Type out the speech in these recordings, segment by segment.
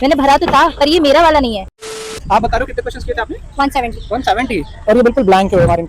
मैंने भरा तो था पर ये मेरा वाला नहीं है। आप बता रहे हो कितने क्वेश्चंस किए थे आपने? 170। 170 और ये बिल्कुल ब्लैंक है हमारे।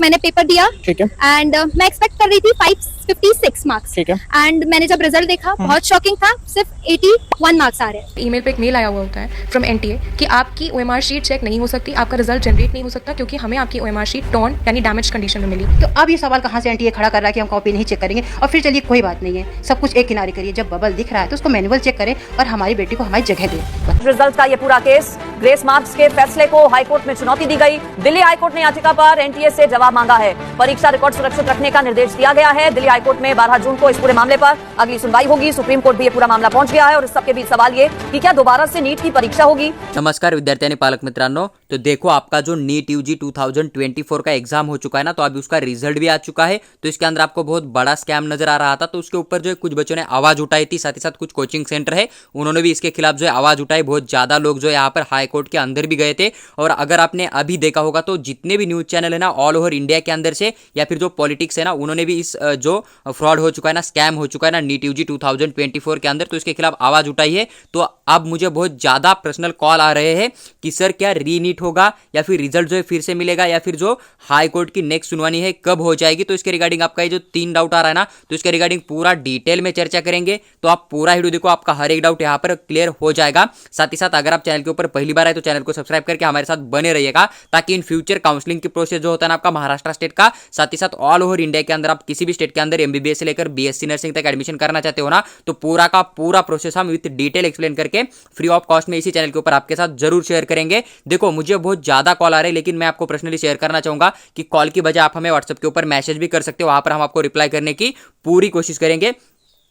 मैंने पेपर दिया ठीक है। एंड मैं एक्सपेक्ट कर रही थी 556 मार्क्स। ठीक है। एंड मैंने जब रिजल्ट देखा बहुत शॉकिंग था, सिर्फ 81 मार्क्स आ रहे हैं। ईमेल पे एक मेल आया हुआ होता है फ्रॉम एनटीए कि आपकी ओएमआर शीट चेक नहीं हो सकती, आपका रिजल्ट जनरेट नहीं हो सकता क्योंकि हमें आपकी ओएमआर शीट टॉर्न यानी डैमेज कंडीशन में मिली। तो अब ये सवाल कहाँ से एनटीए खड़ा कर रहा है कि हम कॉपी नहीं चेक करेंगे? और फिर चलिए कोई बात नहीं है, सब कुछ एक किनारे करिए, जब बबल दिख रहा है तो उसको मैनुअल चेक करें और हमारी बेटी को हमारी जगह दें। रिजल्ट का ये पूरा केस, ग्रेस मार्क्स के फैसले को हाईकोर्ट में चुनौती दी गई। दिल्ली हाईकोर्ट ने याचिका पर एनटीए से जवाब मांगा है। परीक्षा रिकॉर्ड सुरक्षित रखने का निर्देश दिया गया है। दिल्ली हाईकोर्ट में 12 जून को इस पूरे मामले पर अगली सुनवाई होगी। सुप्रीम कोर्ट भी ये पूरा मामला पहुंच गया है और इस सबके बीच सवाल ये कि क्या दोबारा से नीट की परीक्षा होगी। नमस्कार विद्यार्थी आणि पालक मित्रांनो, तो देखो आपका जो नीट यूजी 2024 का एग्जाम हो चुका है ना, तो अभी उसका रिजल्ट भी आ चुका है। तो इसके अंदर आपको बहुत बड़ा स्कैम नजर आ रहा था, तो उसके ऊपर जो है कुछ बच्चों ने आवाज उठाई थी, साथ ही साथ कुछ कोचिंग सेंटर है उन्होंने भी इसके खिलाफ जो है आवाज उठाई। बहुत ज्यादा लोग जो है यहाँ पर हाई कोर्ट के अंदर भी गए थे। और अगर आपने अभी देखा होगा तो जितने भी न्यूज चैनल है ना ऑल ओवर इंडिया के अंदर से या फिर जो पॉलिटिक्स है ना, उन्होंने भी इस जो फ्रॉड हो चुका है ना, स्कैम हो चुका है ना नीट यूजी 2024 के अंदर, तो इसके खिलाफ आवाज उठाई है। तो अब मुझे बहुत ज्यादा पर्सनल कॉल आ रहे हैं कि सर क्या री नीट होगा या फिर रिजल्ट जो है फिर से मिलेगा या फिर जो हाई कोर्ट की नेक्स्ट सुनवाई है कब हो जाएगी। तो इसके रिगार्डिंग आपका ये जो 3 डाउट आ रहा है ना, तो इसके रिगार्डिंग पूरा डिटेल में चर्चा करेंगे। तो आप पूरा वीडियो देखो, आपका हर एक डाउट यहाँ पर क्लियर हो जाएगा। साथ ही साथ अगर आप चैनल के ऊपर पहली बार आए तो चैनल को सब्सक्राइब करके हमारे साथ बने रहिएगा, ताकि इन फ्यूचर काउंसलिंग की प्रोसेस जो होता है ना आपका महाराष्ट्र स्टेट का, साथ ही साथ ऑल ओवर इंडिया के अंदर आप किसी भी स्टेट के अंदर एमबीबीएस से लेकर बीएससी नर्सिंग तक एडमिशन करना चाहते हो ना, तो पूरा का पूरा प्रोसेस हम विद डिटेल एक्सप्लेन करके फ्री ऑफ कॉस्ट में इसी चैनल के ऊपर आपके साथ जरूर शेयर करेंगे। देखो मुझे बहुत ज्यादा कॉल आ रहे हैं, लेकिन मैं आपको पर्सनली शेयर करना चाहूंगा कि कॉल की बजाय आप हमें व्हाट्सएप के ऊपर मैसेज भी कर सकते हो, वहां पर हम आपको रिप्लाई करने की पूरी कोशिश करेंगे।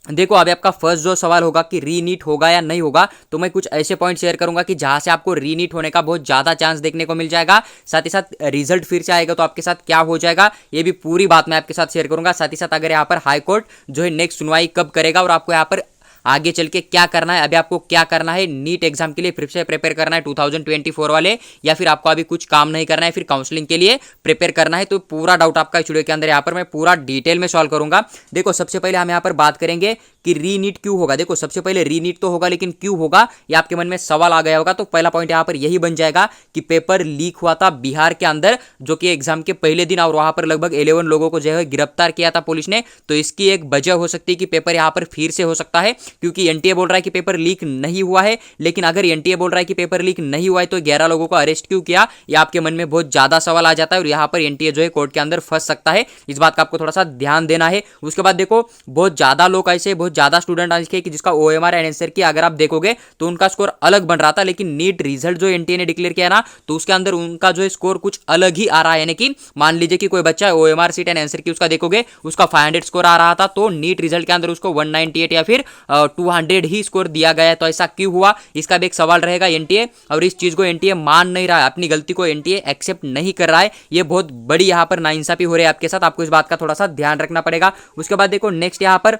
देखो अभी आपका फर्स्ट जो सवाल होगा कि री नीट होगा या नहीं होगा, तो मैं कुछ ऐसे पॉइंट शेयर करूंगा कि जहां से आपको री नीट होने का बहुत ज्यादा चांस देखने को मिल जाएगा। साथ ही साथ रिजल्ट फिर से आएगा तो आपके साथ क्या हो जाएगा, ये भी पूरी बात मैं आपके साथ शेयर करूंगा। साथ ही साथ अगर यहाँ पर हाई कोर्ट जो है नेक्स्ट सुनवाई कब करेगा और आपको यहाँ पर आगे चल के क्या करना है, अभी आपको क्या करना है, नीट एग्जाम के लिए फिर से प्रिपेयर करना है 2024 वाले, या फिर आपको अभी कुछ काम नहीं करना है, फिर काउंसलिंग के लिए प्रिपेयर करना है, तो पूरा डाउट आपका इस वीडियो के अंदर यहाँ पर मैं पूरा डिटेल में सॉल्व करूंगा। देखो सबसे पहले हम यहाँ पर बात करेंगे कि री नीट क्यों होगा। देखो सबसे पहले री नीट तो होगा, लेकिन क्यों होगा ये आपके मन में सवाल आ गया होगा। तो पहला पॉइंट यहाँ पर यही बन जाएगा कि पेपर लीक हुआ था बिहार के अंदर, जो कि एग्जाम के पहले दिन, और वहां पर लगभग 11 लोगों को जो है गिरफ्तार किया था पुलिस ने। तो इसकी एक वजह हो सकती है कि पेपर यहाँ पर फिर से हो सकता है, क्योंकि एनटीए बोल रहा है कि पेपर लीक नहीं हुआ है। लेकिन अगर एनटीए बोल रहा है कि पेपर लीक नहीं हुआ है तो 11 लोगों को अरेस्ट क्यों किया, ये आपके मन में बहुत ज्यादा सवाल आ जाता है और यहाँ पर एनटीए जो है कोर्ट के अंदर फंस सकता है। इस बात का आपको थोड़ा सा ध्यान देना है। उसके बाद देखो बहुत ज्यादा लोग ऐसे, बहुत ज्यादा स्टूडेंट ऐसे कि जिसका ओएमआर एंड आंसर की अगर आप देखोगे तो उनका स्कोर अलग बन रहा था, लेकिन नीट रिजल्ट जो एनटीए ने डिक्लेयर किया ना, तो उसके अंदर उनका जो स्कोर कुछ अलग ही आ रहा है। यानी कि मान लीजिए कि कोई बच्चा ओएमआर सीट एंड आंसर की उसका देखोगे उसका 500 स्कोर आ रहा था, तो नीट रिजल्ट के अंदर उसको 198 या फिर 200 ही स्कोर दिया गया। तो ऐसा क्यों हुआ, इसका भी एक सवाल रहेगा एनटीए, और इस चीज को एनटीए मान नहीं रहा है, अपनी गलती को एनटीए एक्सेप्ट नहीं कर रहा है। ये बहुत बड़ी यहाँ पर नाइंसाफी हो रही है आपके साथ, आपको इस बात का थोड़ा सा ध्यान रखना पड़ेगा। उसके बाद देखो नेक्स्ट यहाँ पर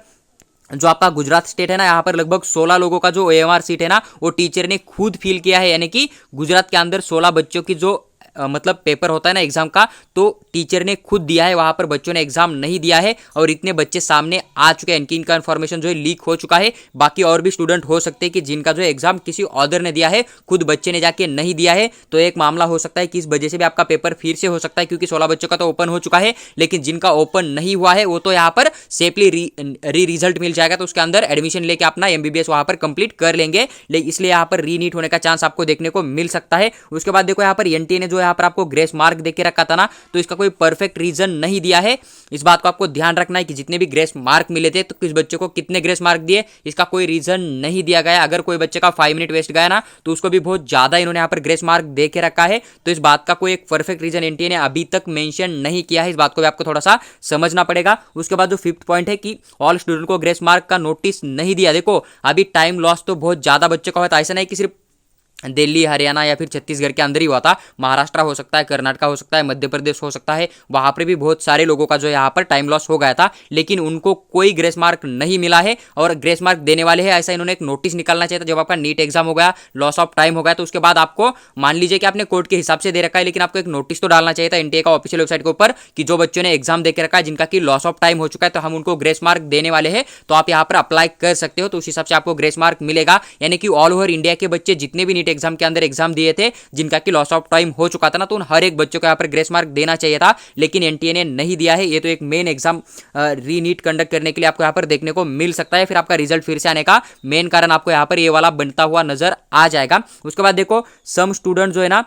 जो आपका गुजरात स्टेट है ना, यहाँ पर लगभग 16 लोगों का जो ओएमआर सीट है ना, वो टीचर ने खुद फिल किया है। यानी कि गुजरात के अंदर 16 बच्चों की जो मतलब पेपर होता है ना एग्जाम का, तो टीचर ने खुद दिया है, वहां पर बच्चों ने एग्जाम नहीं दिया है, और इतने बच्चे सामने आ चुके हैं, इनका इन्फॉर्मेशन जो है लीक हो चुका है। बाकी और भी स्टूडेंट हो सकते हैं कि जिनका जो एग्जाम किसी अदर ने दिया है, खुद बच्चे ने जाके नहीं दिया है। तो एक मामला हो सकता है कि इस वजह से भी आपका पेपर फिर से हो सकता है, क्योंकि 16 बच्चों का तो ओपन हो चुका है, लेकिन जिनका ओपन नहीं हुआ है वो तो यहाँ पर सेफली री रिजल्ट मिल जाएगा, तो उसके अंदर एडमिशन लेके अपना एमबीबीएस वहां पर कंप्लीट कर लेंगे। इसलिए यहाँ पर री नीट होने का चांस आपको देखने को मिल सकता है। उसके बाद देखो यहाँ पर एनटीए ने जो यहाँ पर आपको ग्रेस मार्क देके रखा था ना, तो इसका कोई परफेक्ट रीजन नहीं दिया है। इस बात को आपको ध्यान रखना है कि जितने भी ग्रेस मार्क मिले थे, तो किस बच्चे को कितने ग्रेस मार्क दिए, इसका कोई रीजन नहीं दिया गया। अगर कोई बच्चे का 5 मिनट वेस्ट गया ना, तो उसको भी बहुत ज्यादा इन्होंने यहाँ पर ग्रेस मार्क दे के रखा है। तो इस बात का कोई एक परफेक्ट रीजन एनटीए ने अभी तक मेंशन नहीं किया है, इस बात को भी आपको थोड़ा सा समझना पड़ेगा। उसके बाद जो 5th पॉइंट है कि ऑल स्टूडेंट को ग्रेस मार्क का नोटिस नहीं दिया। देखो अभी टाइम लॉस तो बहुत ज्यादा बच्चों का होता है, ऐसा नहीं कि सिर्फ दिल्ली, हरियाणा या फिर छत्तीसगढ़ के अंदर ही हुआ था। महाराष्ट्र हो सकता है, कर्नाटक हो सकता है, मध्य प्रदेश हो सकता है, वहाँ पर भी बहुत सारे लोगों का जो यहाँ पर टाइम लॉस हो गया था, लेकिन उनको कोई ग्रेस मार्क नहीं मिला है और ग्रेस मार्क देने वाले हैं ऐसा इन्होंने एक नोटिस निकालना चाहिए था। जब आपका नीट एग्जाम हो गया, लॉस ऑफ टाइम हो गया, तो उसके बाद आपको मान लीजिए कि आपने कोर्ट के हिसाब से दे रखा है, लेकिन आपको एक नोटिस तो डालना चाहिए था एनटीए का ऑफिशियल वेबसाइट के ऊपर कि जो बच्चों ने एग्जाम दे के रखा है, जिनका कि लॉस ऑफ टाइम हो चुका है, तो हम उनको ग्रेस मार्क देने वाले हैं, तो आप यहाँ पर अप्लाई कर सकते हो, तो उस हिसाब से आपको ग्रेस मार्क मिलेगा। यानी कि ऑल ओवर इंडिया के बच्चे जितने भी नीट एग्जाम के अंदर एग्जाम दिए थे, जिनका कि लॉस ऑफ टाइम हो चुका था ना, तो उन हर एक बच्चों को यहाँ पर ग्रेस मार्क देना चाहिए था, लेकिन एनटीए ने नहीं दिया है। ये तो एक मेन एग्जाम रीनीट कंडक्ट करने के लिए आपको यहाँ पर देखने को मिल सकता है। फिर आपका रिजल्ट फिर से आने का मेन कारण आपको यहाँ पर ये वाला बनता हुआ नजर आ जाएगा। उसके बाद देखो सम स्टूडेंट जो है ना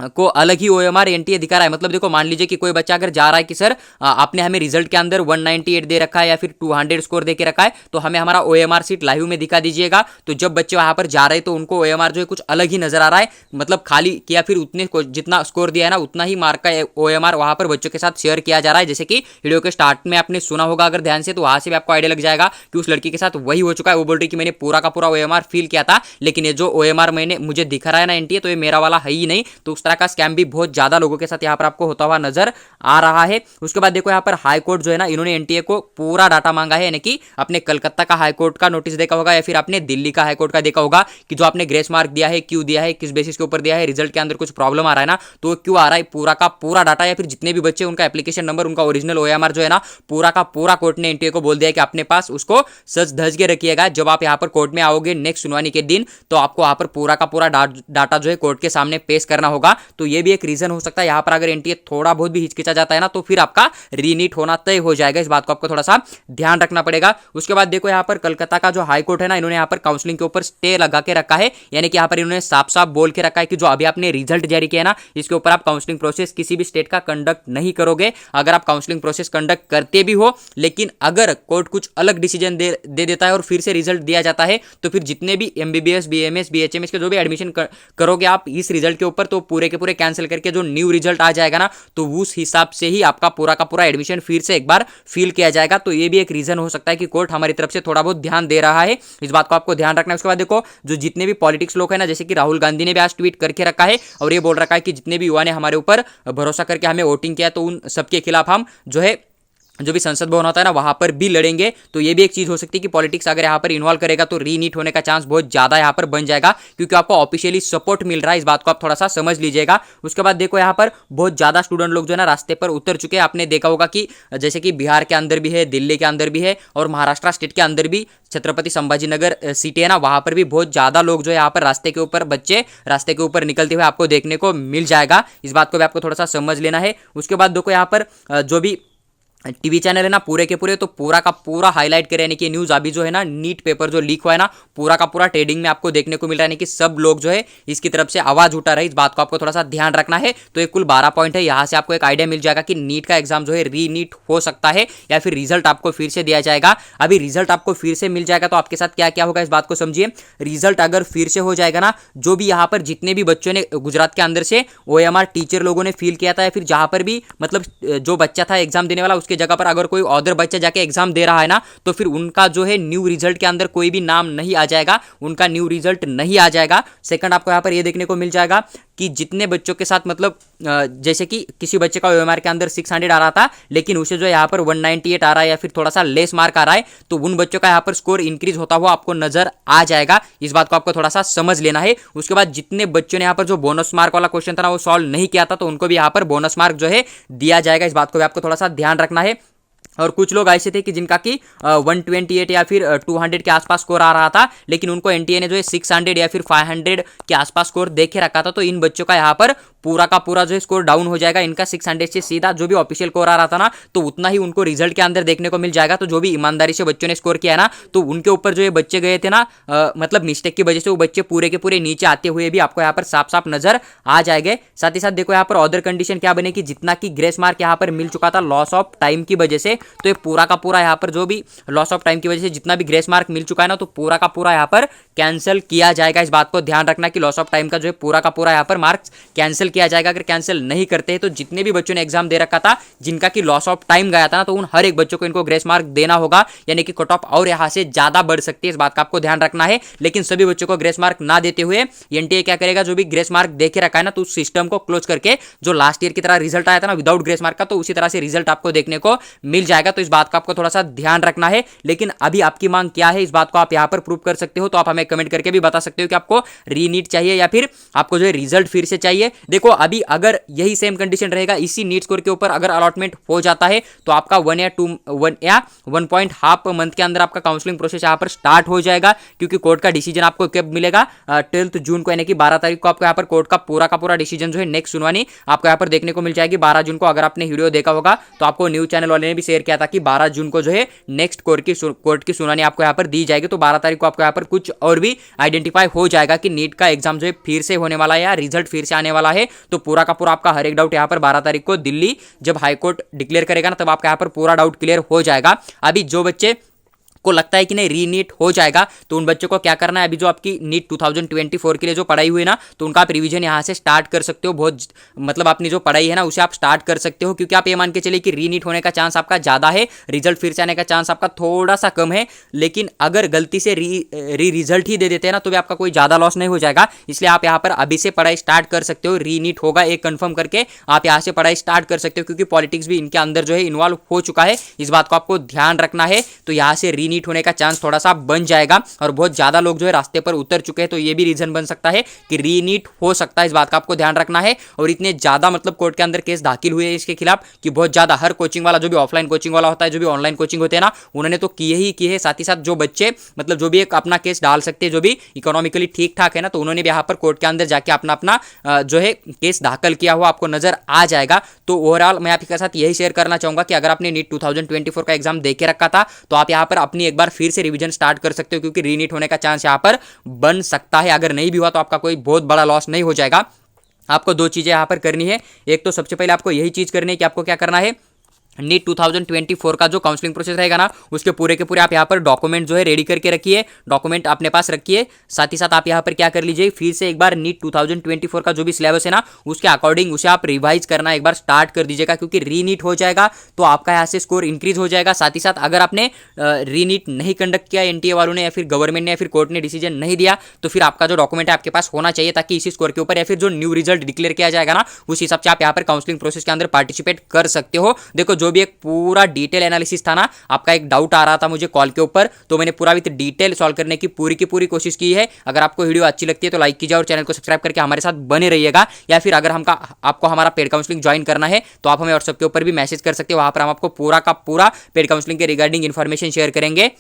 को अलग ही ओएमआर एनटीए दिखा रहा है। मतलब देखो मान लीजिए कि कोई बच्चा अगर जा रहा है कि सर आपने हमें रिजल्ट के अंदर 198 दे रखा है या फिर 200 स्कोर दे के रखा है, तो हमें हमारा ओएमआर सीट लाइव में दिखा दीजिएगा। तो जब बच्चे वहां पर जा रहे हैं तो उनको ओएमआर जो है कुछ अलग ही नजर आ रहा है, मतलब खाली या फिर उतने जितना स्कोर दिया है ना उतना ही मार्क का ओएमआर वहां पर बच्चों के साथ शेयर किया जा रहा है। जैसे कि वीडियो के स्टार्ट में आपने सुना होगा अगर ध्यान से, तो वहां से भी आपको आइडिया लग जाएगा कि उस लड़की के साथ वही हो चुका है। वो बोल रही कि मैंने पूरा का पूरा ओएमआर फील किया था, लेकिन ये जो ओएमआर मैंने मुझे दिखा रहा है ना एनटीए, तो ये मेरा वाला है ही नहीं। तो उस तरह का स्कैम भी बहुत ज्यादा लोगों के साथ यहाँ पर आपको होता हुआ नजर आ रहा है। उसके बाद देखो यहाँ पर हाई कोर्ट जो है ना, इन्होंने एनटीए को पूरा डाटा मांगा है, यानी कि अपने कलकत्ता का हाई कोर्ट का नोटिस देखा होगा या फिर आपने दिल्ली का हाई कोर्ट का देखा होगा कि जो आपने ग्रेस मार्क दिया है, क्यों दिया है, किस बेसिस के ऊपर दिया है, रिजल्ट के अंदर कुछ प्रॉब्लम आ रहा है ना, तो क्यों आ रहा है, पूरा का पूरा डाटा या फिर जितने भी बच्चे उनका एप्लीकेशन नंबर, उनका ओरिजिनल ओएमआर जो है ना, पूरा का पूरा कोर्ट ने एनटीए को बोल दिया कि अपने पास उसको सच धज के रखिएगा। जब आप यहाँ पर कोर्ट में आओगे नेक्स्ट सुनवाई के दिन, तो आपको यहाँ पर पूरा का पूरा डाटा जो है कोर्ट के सामने पेश करना होगा। तो ये भी एक रीजन हो सकता है यहाँ पर अगर एनटीए थोड़ा बहुत भी हिचकिचा जाता है ना, तो फिर आपका रीनीट होना तय हो जाएगा। इस बात को आपको थोड़ा सा ध्यान रखना पड़ेगा। उसके बाद देखो यहाँ पर कलकत्ता का जो हाई कोर्ट है ना, इन्होंने यहाँ पर काउंसलिंग के ऊपर स्टे लगा के रखा है, यानी कि यहाँ पर इन्होंने साफ साफ बोल के रखा है कि जो अभी आपने रिजल्ट जारी किया ना, इसके ऊपर आप काउंसलिंग प्रोसेस किसी भी स्टेट का कंडक्ट नहीं करोगे। अगर आप काउंसलिंग प्रोसेस कंडक्ट करते भी हो, लेकिन अगर कोर्ट कुछ अलग डिसीजन दे देता है और फिर से रिजल्ट दिया जाता है, तो फिर जितने भी एमबीबीएस, बीएमएस, बीएचएमएस के जो भी एडमिशन करोगे आप इस रिजल्ट के ऊपर, तो पूरे के पूरे कैंसिल करके जो न्यू रिजल्ट आ जाएगा ना, तो उस हिसाब से ही आपका पूरा का पूरा एडमिशन फिर से एक बार फिल किया जाएगा। तो ये भी एक रीजन हो सकता है कि कोर्ट हमारी तरफ से थोड़ा बहुत ध्यान दे रहा है। इस बात को आपको ध्यान रखना है। उसके बाद देखो जो जितने भी पॉलिटिक्स लोग हैं ना, जैसे कि राहुल गांधी ने भी आज ट्वीट करके रखा है और ये बोल रखा है कि जितने भी युवा ने हमारे ऊपर भरोसा करके हमें वोटिंग किया, तो उन सबके खिलाफ हम जो भी संसद भवन होता है ना, वहां पर भी लड़ेंगे। तो ये भी एक चीज हो सकती है कि पॉलिटिक्स अगर यहाँ पर इन्वॉल्व करेगा तो रीनीट होने का चांस बहुत ज्यादा यहाँ पर बन जाएगा, क्योंकि आपको ऑफिशियली सपोर्ट मिल रहा है। इस बात को आप थोड़ा सा समझ लीजिएगा। उसके बाद देखो यहाँ पर बहुत ज्यादा स्टूडेंट लोग जो है ना रास्ते पर उतर चुके हैं। आपने देखा होगा कि जैसे कि बिहार के अंदर भी है, दिल्ली के अंदर भी है और महाराष्ट्र स्टेट के अंदर भी छत्रपति संभाजी नगर सिटी है ना, वहां पर भी बहुत ज्यादा लोग जो है यहाँ पर रास्ते के ऊपर, बच्चे रास्ते के ऊपर निकलते हुए आपको देखने को मिल जाएगा। इस बात को भी आपको थोड़ा सा समझ लेना है। उसके बाद देखो यहाँ पर जो भी टीवी चैनल है ना पूरे के पूरे, तो पूरा का पूरा हाईलाइट करे, यानी कि न्यूज अभी जो है ना, नीट पेपर जो लीक हुआ है ना, पूरा का पूरा ट्रेडिंग में आपको देखने को मिल रहा है, यानी कि सब लोग जो है इसकी तरफ से आवाज उठा रहे। इस बात को आपको थोड़ा सा ध्यान रखना है। तो एक कुल 12 पॉइंट है, यहाँ से आपको एक आइडिया मिल जाएगा कि नीट का एग्जाम जो है रीनीट हो सकता है या फिर रिजल्ट आपको फिर से दिया जाएगा। अभी रिजल्ट आपको फिर से मिल जाएगा तो आपके साथ क्या क्या होगा इस बात को समझिए। रिजल्ट अगर फिर से हो जाएगा ना, जो भी यहाँ पर जितने भी बच्चों ने गुजरात के अंदर से ओएमआर टीचर लोगों ने फील किया था, या फिर जहां पर भी मतलब जो बच्चा था एग्जाम देने वाला, उसके जगह पर अगर कोई अदर बच्चा जाके एग्जाम दे रहा है ना, तो फिर उनका जो है न्यू रिजल्ट के अंदर कोई भी नाम नहीं आ जाएगा, उनका न्यू रिजल्ट नहीं आ जाएगा। सेकंड आपको यहाँ पर ये देखने को मिल जाएगा कि जितने बच्चों के साथ मतलब जैसे कि किसी बच्चे का ओएमआर के अंदर 600 आ रहा था, लेकिन उसे जो यहाँ पर 198 आ रहा है या फिर थोड़ा सा लेस मार्क आ रहा है, तो उन बच्चों का यहाँ पर स्कोर इंक्रीज होता हुआ आपको नजर आ जाएगा। इस बात को आपको थोड़ा सा समझ लेना है। उसके बाद जितने बच्चों ने यहाँ पर जो बोनस मार्क वाला क्वेश्चन था ना वो सॉल्व नहीं किया था, तो उनको भी यहाँ पर बोनस मार्क जो है दिया जाएगा। इस बात को भी आपको थोड़ा सा ध्यान रखना है। और कुछ लोग ऐसे थे कि जिनका कि 128 या फिर 200 के आसपास स्कोर आ रहा था, लेकिन उनको एनटीए ने जो है 600 या फिर 500 के आसपास स्कोर देखे रखा था, तो इन बच्चों का यहाँ पर पूरा का पूरा जो है स्कोर डाउन हो जाएगा। इनका 600 से सीधा जो भी ऑफिशियल स्कोर आ रहा था ना, तो उतना ही उनको रिजल्ट के अंदर देखने को मिल जाएगा। तो जो भी ईमानदारी से बच्चों ने स्कोर किया ना, तो उनके ऊपर जो ये बच्चे गए थे ना, मतलब मिस्टेक की वजह से वो बच्चे पूरे के पूरे नीचे आते हुए भी आपको यहाँ पर साफ साफ नजर आ जाएंगे। साथ ही साथ देखो यहाँ पर अदर कंडीशन क्या बनेगी, जितना की ग्रेस मार्क यहाँ पर मिल चुका था लॉस ऑफ टाइम की वजह से, तो ये पूरा का पूरा यहाँ पर जो भी लॉस ऑफ टाइम की वजह से जितना भी ग्रेस मार्क मिल चुका है ना, तो पूरा का पूरा यहाँ पर कैंसिल किया जाएगा। इस बात को ध्यान रखना कि लॉस ऑफ टाइम का जो है पूरा का पूरा यहाँ पर मार्क्स कैंसिल किया जाएगा। अगर कैंसिल नहीं करते हैं तो जितने भी बच्चों ने एग्जाम दे रखा था जिनका कि लॉस ऑफ टाइम गया था ना, तो उन हर एक बच्चों को इनको ग्रेस मार्क देना होगा, यानी कि कट ऑफ और यहाँ से ज्यादा बढ़ सकती है। इस बात का आपको ध्यान रखना है। लेकिन सभी बच्चों को ग्रेस मार्क ना देते हुए एनटीए क्या करेगा, जो भी ग्रेस मार्क देके रखा है ना, तो उस सिस्टम को क्लोज करके जो लास्ट ईयर की तरह रिजल्ट आया था ना विदाउट ग्रेस मार्क का, तो उसी तरह से रिजल्ट आपको देखने को मिल जाएगा। तो इस बात का आपको थोड़ा सा ध्यान रखना है। लेकिन अभी आपकी मांग क्या है, इस बात को आप यहाँ पर प्रूव कर सकते हो। तो आप हमें कमेंट करके भी बता सकते हो कि आपको रीनीट चाहिए या फिर आपको जो है रिजल्ट फिर से चाहिए। देखो अभी अगर यही सेम कंडीशन रहेगा, इसी नीट स्कोर के ऊपर अगर अलॉटमेंट हो जाता है तो आपका 1.5 मंथ के अंदर आपका काउंसलिंग प्रोसेस यहाँ पर स्टार्ट हो जाएगा। क्योंकि कोर्ट का डिसीजन आपको कब मिलेगा, 12 जून को, यानी कि 12 तारीख को आपको यहाँ पर कोर्ट का पूरा डिसीजन जो है नेक्स्ट सुनवानी आपको यहाँ पर देखने को मिल जाएगी 12 जून को। अगर आपने वीडियो देखा होगा तो आपको न्यूज चैनल वाले ने भी शेयर किया था कि 12 जून को जो है नेक्स्ट कोर्ट की सुनवानी आपको यहाँ पर दी जाएगी। तो 12 तारीख को आपको यहाँ पर कुछ और भी आइडेंटिफाई हो जाएगा कि नीट का एग्जाम जो है फिर से होने वाला है या रिजल्ट फिर से आने वाला है। तो पूरा का पूरा आपका हर एक डाउट यहाँ पर 12 तारीख को दिल्ली जब हाईकोर्ट डिक्लेयर करेगा ना, तब आपका यहाँ पर पूरा डाउट क्लियर हो जाएगा। अभी जो बच्चे को लगता है कि नहीं रीनीट हो जाएगा, तो उन बच्चों को क्या करना है, अभी जो आपकी नीट 2024 के लिए जो पढ़ाई हुई ना, तो उनका आप रिवीजन यहाँ से स्टार्ट कर सकते हो। बहुत मतलब अपनी जो पढ़ाई है ना उसे आप स्टार्ट कर सकते हो। क्योंकि आप ये मान के चलिए कि रीनीट होने का चांस आपका ज़्यादा है, रिजल्ट फिर से आने का चांस आपका थोड़ा सा कम है। लेकिन अगर गलती से रिजल्ट ही दे देते हैं ना, तो भी आपका कोई ज़्यादा लॉस नहीं हो जाएगा। इसलिए आप यहाँ पर अभी से पढ़ाई स्टार्ट कर सकते हो। रीनीट होगा एक कन्फर्म करके आप यहाँ से पढ़ाई स्टार्ट कर सकते हो। क्योंकि पॉलिटिक्स भी इनके अंदर जो है इन्वॉल्व हो चुका है, इस बात को आपको ध्यान रखना है। तो यहाँ से रीनीट होने का चांस थोड़ा सा बन जाएगा। और बहुत ज्यादा लोग जो है रास्ते पर उतर चुके हैं, तो ये भी रीजन बन सकता है कि रीनीट हो सकता है। इस बात का आपको ध्यान रखना है। और इतने ज्यादा मतलब कोर्ट के अंदर केस दाखिल हुए हैं इसके खिलाफ कि बहुत ज्यादा हर कोचिंग वाला, जो भी ऑफलाइन कोचिंग वाला होता है, जो भी ऑनलाइन कोचिंग होते हैं ना, उन्होंने तो किए ही किए हैं। साथ ही साथ जो बच्चे मतलब जो भी एक अपना केस डाल सकते हैं, जो भी इकोनॉमिकली ठीक ठाक है ना, तो उन्होंने भी यहाँ पर कोर्ट के अंदर जाके अपना जो है केस दाखिल किया हुआ आपको नजर आ जाएगा। तो ओवरऑल मैं आपके साथ यही शेयर करना चाहूंगा कि अगर आपने नीट 2024 का एग्जाम दे के रखा था, तो आप यहाँ पर अपनी एक बार फिर से रिवीजन स्टार्ट कर सकते हो। क्योंकि रीनीट होने का चांस यहां पर बन सकता है। अगर नहीं भी हुआ तो आपका कोई बहुत बड़ा लॉस नहीं हो जाएगा। आपको दो चीजें यहां पर करनी है। एक तो सबसे पहले आपको यही चीज करनी है कि आपको क्या करना है, नीट 2024 का जो काउंसलिंग प्रोसेस रहेगा ना, उसके पूरे के पूरे आप यहाँ पर डॉक्यूमेंट जो है रेडी करके रखिए, डॉक्यूमेंट अपने पास रखिए। साथ ही साथ आप यहाँ पर क्या कर लीजिए, फिर से एक बार नीट 2024 का जो भी सिलेबस है ना, उसके अकॉर्डिंग उसे आप रिवाइज करना एक बार स्टार्ट कर दीजिएगा। क्योंकि रीनीट हो जाएगा तो आपका यहाँ से स्कोर इंक्रीज हो जाएगा। साथ ही साथ अगर आपने रीनीट नहीं कंडक्ट किया, एनटीए वालों ने या फिर गवर्नमेंट ने या फिर कोर्ट ने डिसीजन नहीं दिया, तो फिर आपका जो डॉक्यूमेंट है आपके पास होना चाहिए, ताकि इसी स्कोर के ऊपर या फिर जो न्यू रिजल्ट डिक्लेयर किया जाएगा ना, उस हिसाब से आप यहाँ पर काउंसलिंग प्रोसेस के अंदर पार्टिसिपेट कर सकते हो। देखो जो भी एक पूरा डिटेल एनालिसिस था ना, आपका एक डाउट आ रहा था मुझे कॉल के ऊपर, तो मैंने पूरा विद डिटेल सॉल्व करने की पूरी कोशिश की है। अगर आपको वीडियो अच्छी लगती है तो लाइक कीजिए और चैनल को सब्सक्राइब करके हमारे साथ बने रहिएगा। या फिर अगर आपको हमारा पेड काउंसलिंग ज्वाइन करना है तो आप हमें व्हाट्सएप के ऊपर भी मैसेज कर सकते हो। वहां पर हम आपको पूरा का पूरा पेड काउंसलिंग के रिगार्डिंग इन्फॉर्मेशन शेयर करेंगे।